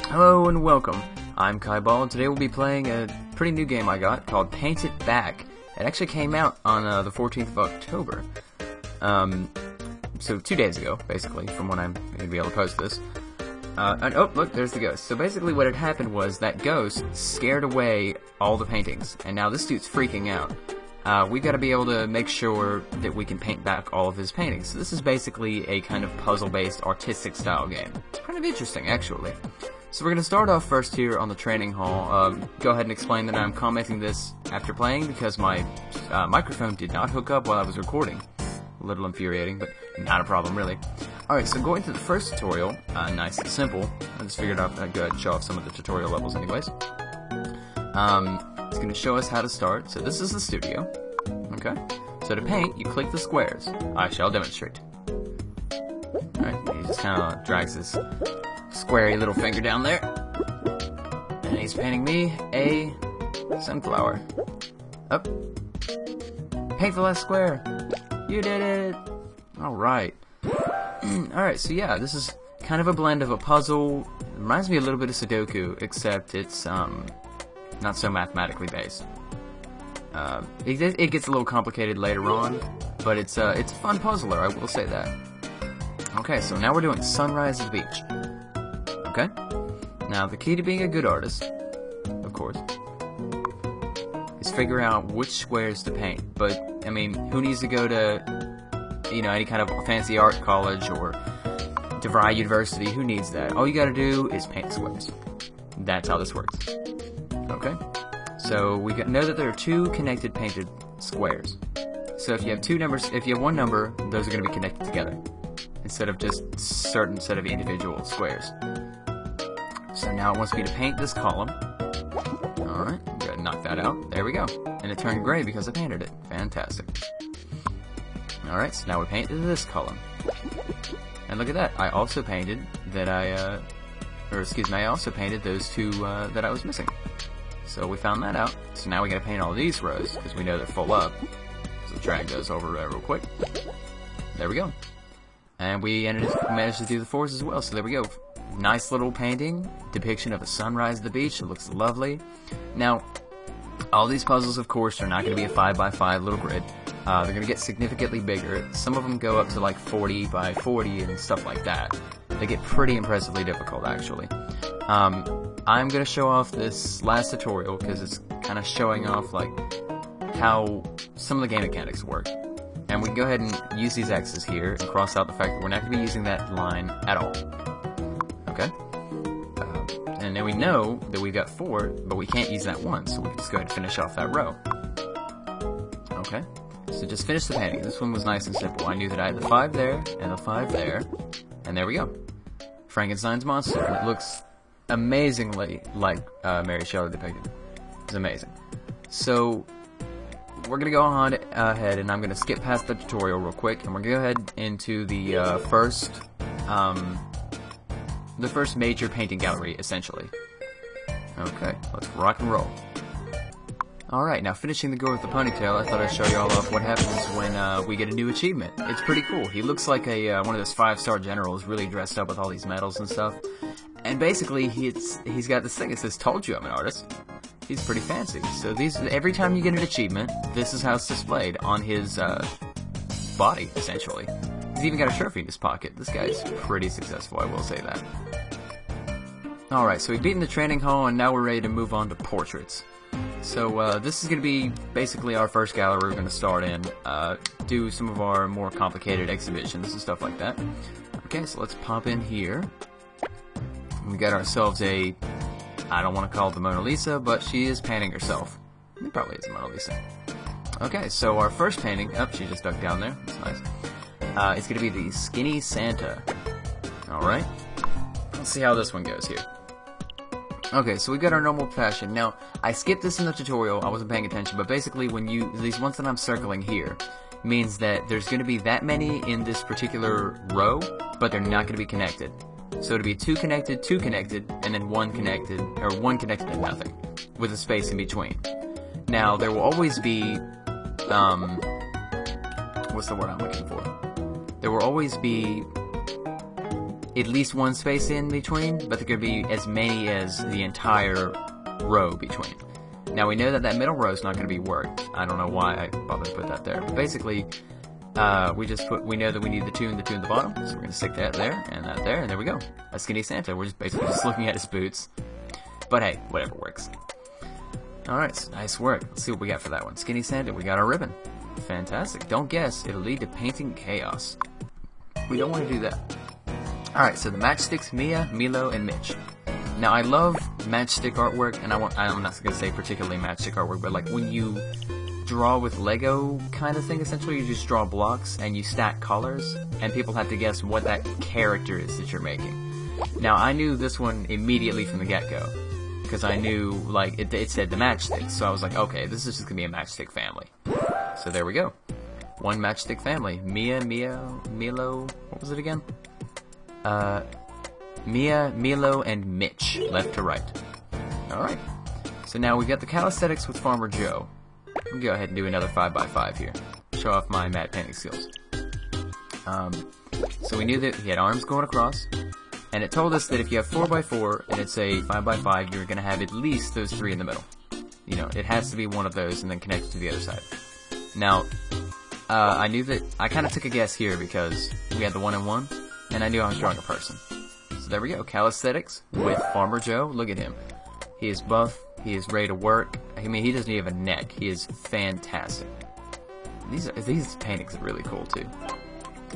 Hello and welcome. I'm Kaibal, and today we'll be playing a pretty new game I got called Paint It Back. It actually came out on the 14th of October. So 2 days ago, basically, from when I'm going to be able to post this. And oh, look, there's the ghost. So basically what had happened was that ghost scared away all the paintings, and now this dude's freaking out. We've got to be able to make sure that we can paint back all of his paintings. So this is basically a kind of puzzle-based, artistic-style game. It's kind of interesting, actually. So we're going to start off first here on the training hall. Go ahead and explain that I'm commenting this after playing because my microphone did not hook up while I was recording. A little infuriating, but not a problem, really. Alright, so going to the first tutorial, nice and simple. I just figured I'd go ahead and show off some of the tutorial levels anyways. It's going to show us how to start. So this is the studio. Okay. So to paint, you click the squares. I shall demonstrate. Alright, he just kind of drags his squarey little finger down there. And he's painting me a sunflower. Up. Paint the last square. You did it! Alright. Alright, so yeah, this is kind of a blend of a puzzle. It reminds me a little bit of Sudoku, except it's not so mathematically based. It gets a little complicated later on, but it's a fun puzzler, I will say that. Okay, so now we're doing Sunrise at the Beach. Okay? Now, the key to being a good artist, of course, is figure out which squares to paint. But, I mean, who needs to go to, you know, any kind of fancy art college or DeVry University? Who needs that? All you gotta do is paint squares. That's how this works. Okay? So, we know that there are two connected painted squares. So if you have two numbers, if you have one number, those are gonna be connected together, instead of just a certain set of individual squares. So now it wants me to paint this column. Alright, I'm gonna knock that out. There we go. And it turned gray because I painted it. Fantastic. Alright, so now we painted this column. And look at that, I also painted that I also painted those two that I was missing. So we found that out. So now we gotta paint all these rows, because we know they're full up. So drag those over real quick. There we go. And we managed to do the fours as well, so there we go. Nice little painting, depiction of a sunrise at the beach. It looks lovely. Now, all these puzzles, of course, are not going to be a 5x5 little grid. They're going to get significantly bigger. Some of them go up to like 40 by 40 and stuff like that. They get pretty impressively difficult, actually. I'm going to show off this last tutorial because it's kind of showing off like how some of the game mechanics work. And we can go ahead and use these X's here and cross out the fact that we're not going to be using that line at all. Okay? And then we know that we've got 4, but we can't use that 1, so we can just go ahead and finish off that row. Okay? So just finish the painting. This one was nice and simple. I knew that I had the 5 there, and the 5 there, and there we go. Frankenstein's monster. And it looks amazingly like Mary Shelley depicted. It's amazing. So we're going to go on ahead, and I'm going to skip past the tutorial real quick, and we're going to go ahead into the first major painting gallery, essentially. Okay, let's rock and roll. Alright, now finishing the girl with the ponytail, I thought I'd show you all off what happens when we get a new achievement. It's pretty cool. He looks like one of those 5-star generals, really dressed up with all these medals and stuff. And basically, he's got this thing that says, "Told you I'm an artist." He's pretty fancy. So every time you get an achievement, this is how it's displayed on his body, essentially. He's even got a trophy in his pocket. This guy's pretty successful, I will say that. Alright, so we've beaten the training hall, and now we're ready to move on to portraits. So this is going to be basically our first gallery we're going to start in, do some of our more complicated exhibitions and stuff like that. Okay, so let's pop in here. We got ourselves I don't want to call it the Mona Lisa, but she is painting herself. It probably is the Mona Lisa. Okay, so our first painting, she just ducked down there, that's nice. It's going to be the Skinny Santa. Alright, let's see how this one goes here. Okay, so we got our normal fashion. Now, I skipped this in the tutorial, I wasn't paying attention, but basically these ones that I'm circling here means that there's going to be that many in this particular row, but they're not going to be connected. So it'll be 2 connected, 2 connected, and then 1 connected, or 1 connected and nothing, with a space in between. Now, there will always be, what's the word I'm looking for? There will always be at least one space in between, but there could be as many as the entire row between. Now we know that that middle row is not going to be worked. I don't know why I bothered to put that there, but basically we know that we need the 2 and the 2 in the bottom, so we're going to stick that there, and there we go. A skinny Santa. We're just basically just looking at his boots. But hey, whatever works. Alright, so nice work. Let's see what we got for that one. Skinny Santa, we got our ribbon. Fantastic. Don't guess, it'll lead to painting chaos. We don't want to do that. Alright, so the matchsticks, Mia, Milo, and Mitch. Now I love matchstick artwork, and I'm not going to say particularly matchstick artwork, but like when you draw with Lego kind of thing, essentially you just draw blocks and you stack colors, and people have to guess what that character is that you're making. Now I knew this one immediately from the get-go, because I knew, like, it said the matchsticks, so I was like, okay, this is just going to be a matchstick family. So there we go. One matchstick family. Mia, Milo, what was it again? Mia, Milo, and Mitch, left to right. Alright. So now we've got the calisthenics with Farmer Joe. I'll go ahead and do another 5x5 here. Show off my matte painting skills. So we knew that he had arms going across, and it told us that if you have 4x4 and it's a 5x5, you're going to have at least those 3 in the middle. You know, it has to be one of those and then connected to the other side. Now, I knew that, I kind of took a guess here because we had the 1 and 1, and I knew I was drawing a person. So there we go, calisthenics with Farmer Joe. Look at him. He is buff, he is ready to work. I mean, he doesn't even have a neck. He is fantastic. These paintings are really cool too.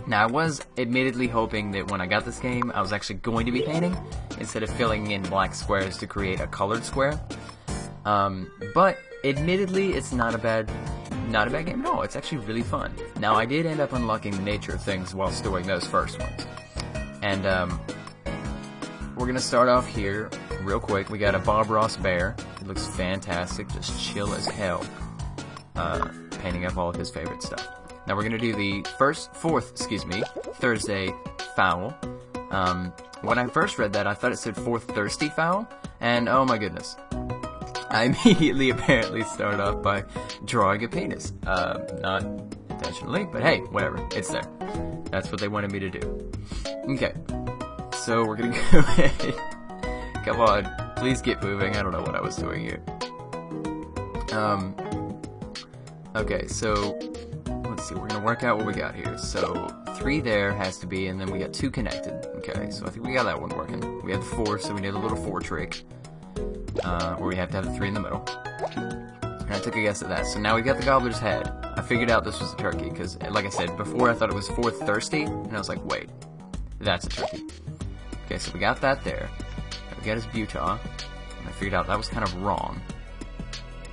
Now, I was admittedly hoping that when I got this game, I was actually going to be painting instead of filling in black squares to create a colored square. But admittedly, it's not a bad game at all. It's actually really fun. Now, I did end up unlocking the nature of things while doing those first ones. And we're gonna start off here real quick. We got a Bob Ross bear. It looks fantastic, just chill as hell. Painting up all of his favorite stuff. Now we're gonna do the fourth Thursday foul. When I first read that, I thought it said fourth thirsty foul, and oh my goodness. I immediately apparently started off by drawing a penis. Not intentionally, but hey, whatever, it's there. That's what they wanted me to do. Okay, so we're gonna go ahead. Come on, please get moving. I don't know what I was doing here. Okay, so let's see, we're gonna work out what we got here. So 3 there has to be, and then we got 2 connected. Okay, so I think we got that one working. We had the 4, so we need a little 4 trick. Where we have to have the 3 in the middle. And I took a guess at that. So now we got the gobbler's head. I figured out this was a turkey, because like I said, before I thought it was 4th thirsty, and I was like, wait, that's a turkey. Okay, so we got that there. We got his butah, and I figured out that was kind of wrong.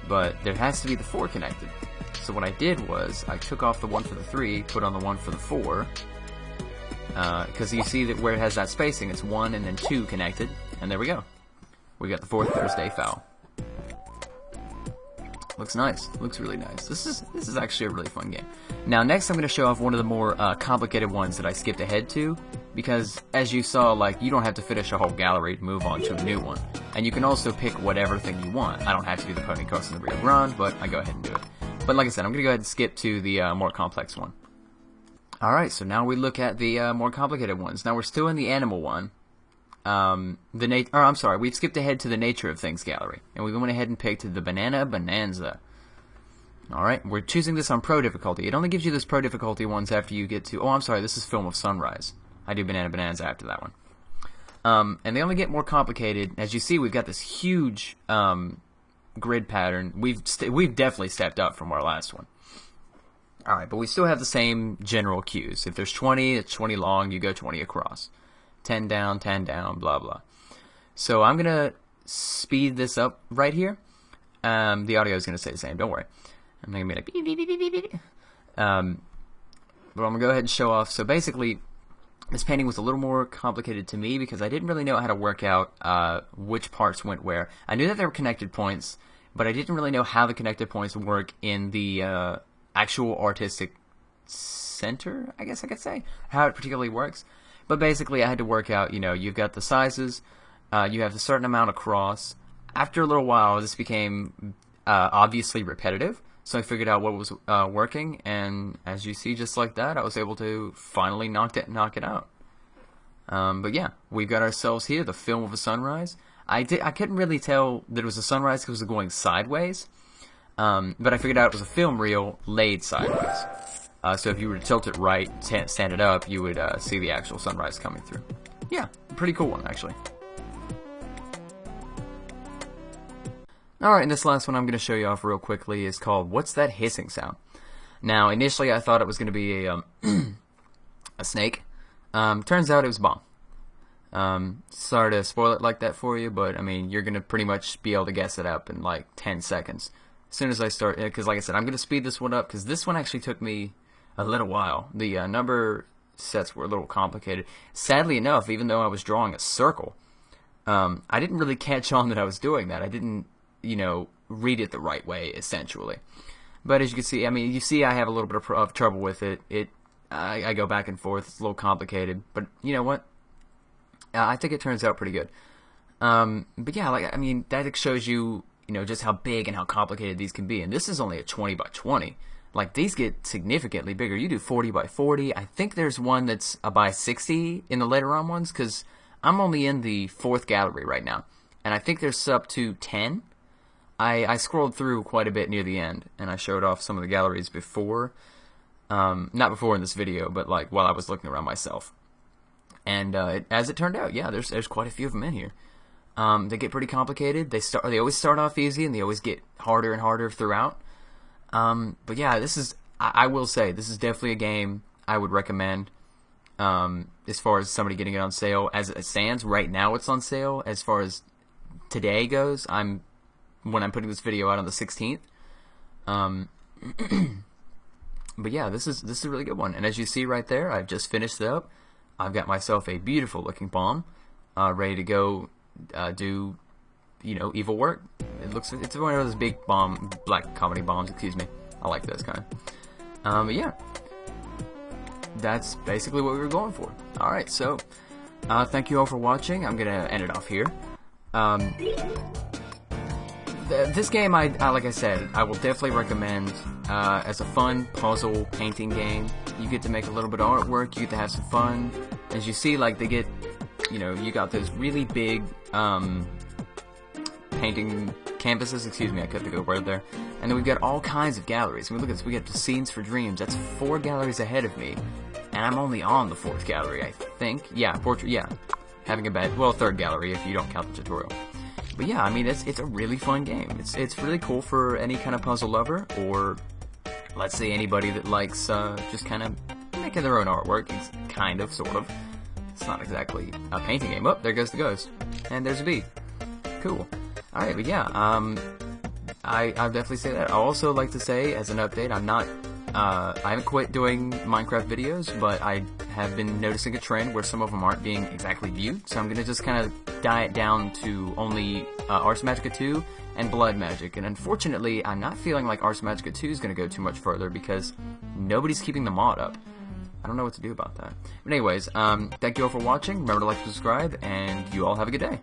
But there has to be the 4 connected. So what I did was, I took off the 1 for the 3, put on the 1 for the 4, because you see that where it has that spacing, it's 1 and then 2 connected, and there we go. We got the 4th Thursday foul. Looks nice. Looks really nice. This is actually a really fun game. Now, next I'm going to show off one of the more complicated ones that I skipped ahead to, because as you saw, like, you don't have to finish a whole gallery to move on to a new one. And you can also pick whatever thing you want. I don't have to do the pony crossing the Rio Grande, but I go ahead and do it. But like I said, I'm going to go ahead and skip to the more complex one. Alright, so now we look at the more complicated ones. Now we're still in the animal one. We've skipped ahead to the Nature of Things gallery, and we went ahead and picked the Banana Bonanza. Alright, we're choosing this on Pro difficulty. It only gives you those Pro difficulty ones after you get to, this is Film of Sunrise. I do Banana Bonanza after that one. And they only get more complicated. As you see, we've got this huge, grid pattern. We've definitely stepped up from our last one. Alright, but we still have the same general cues. If there's 20, it's 20 long, you go 20 across. 10 down, blah, blah. So I'm going to speed this up right here. The audio is going to stay the same, don't worry. I'm going to be like, beep, beep, beep, beep, beep. But I'm going to go ahead and show off. So basically, this painting was a little more complicated to me because I didn't really know how to work out which parts went where. I knew that there were connected points, but I didn't really know how the connected points work in the actual artistic center, I guess I could say, how it particularly works. But basically, I had to work out, you've got the sizes, you have a certain amount across. After a little while, this became obviously repetitive, so I figured out what was working, and as you see, just like that, I was able to finally knock it out. But yeah, we've got ourselves here the film of a sunrise. I couldn't really tell that it was a sunrise because it was going sideways, but I figured out it was a film reel laid sideways. So if you were to tilt it right, stand it up, you would see the actual sunrise coming through. Yeah, pretty cool one actually. Alright, and this last one I'm going to show you off real quickly is called What's That Hissing Sound? Now, initially I thought it was going to be a snake. Turns out it was a bomb. Sorry to spoil it like that for you, but I mean, you're going to pretty much be able to guess it up in like 10 seconds. As soon as I start, because like I said, I'm going to speed this one up, because this one actually took me a little while. The number sets were a little complicated. Sadly enough, even though I was drawing a circle, I didn't really catch on that I was doing that. I didn't, read it the right way, essentially. But as you can see, I mean, you see I have a little bit of trouble with it. I go back and forth. It's a little complicated. But you know what? I think it turns out pretty good. But yeah, like, I mean, that shows you, just how big and how complicated these can be. And this is only a 20 by 20. Like, these get significantly bigger. You do 40 by 40. I think there's one that's a by 60 in the later on ones, because I'm only in the 4th gallery right now. And I think there's up to 10. I scrolled through quite a bit near the end, and I showed off some of the galleries before. Not before in this video, but like while I was looking around myself. And as it turned out, yeah, there's quite a few of them in here. They get pretty complicated. They always start off easy, and they always get harder and harder throughout. But yeah, I will say, this is definitely a game I would recommend. As far as somebody getting it on sale, as it stands right now, it's on sale. As far as today goes, when I'm putting this video out on the 16th. But yeah, this is a really good one. And as you see right there, I've just finished it up. I've got myself a beautiful looking bomb, ready to go do, evil work. It's one of those big black comedy bombs. Excuse me. I like those kind. But yeah, that's basically what we were going for. All right, so thank you all for watching. I'm gonna end it off here. This game, like I said, I will definitely recommend as a fun puzzle painting game. You get to make a little bit of artwork, you get to have some fun. As you see, like, they get, you got those really big painting canvases, excuse me, I couldn't think of the word there. And then we've got all kinds of galleries. I mean, look at this, we got the Scenes for Dreams. That's 4 galleries ahead of me, and I'm only on the 4th gallery, I think. Yeah, portrait, yeah. Having a bad, well, 3rd gallery if you don't count the tutorial. But yeah, I mean, it's a really fun game. It's really cool for any kind of puzzle lover, or let's say anybody that likes just kind of making their own artwork. It's kind of, sort of. It's not exactly a painting game. Oh, there goes the ghost. And there's a bee. Cool. Alright, but yeah, I'll definitely say that. I'll also like to say, as an update, I haven't quit doing Minecraft videos, but I have been noticing a trend where some of them aren't being exactly viewed, so I'm going to just kind of diet down to only Ars Magica 2 and Blood Magic, and unfortunately, I'm not feeling like Ars Magica 2 is going to go too much further because nobody's keeping the mod up. I don't know what to do about that. But anyways, thank you all for watching, remember to like and subscribe, and you all have a good day.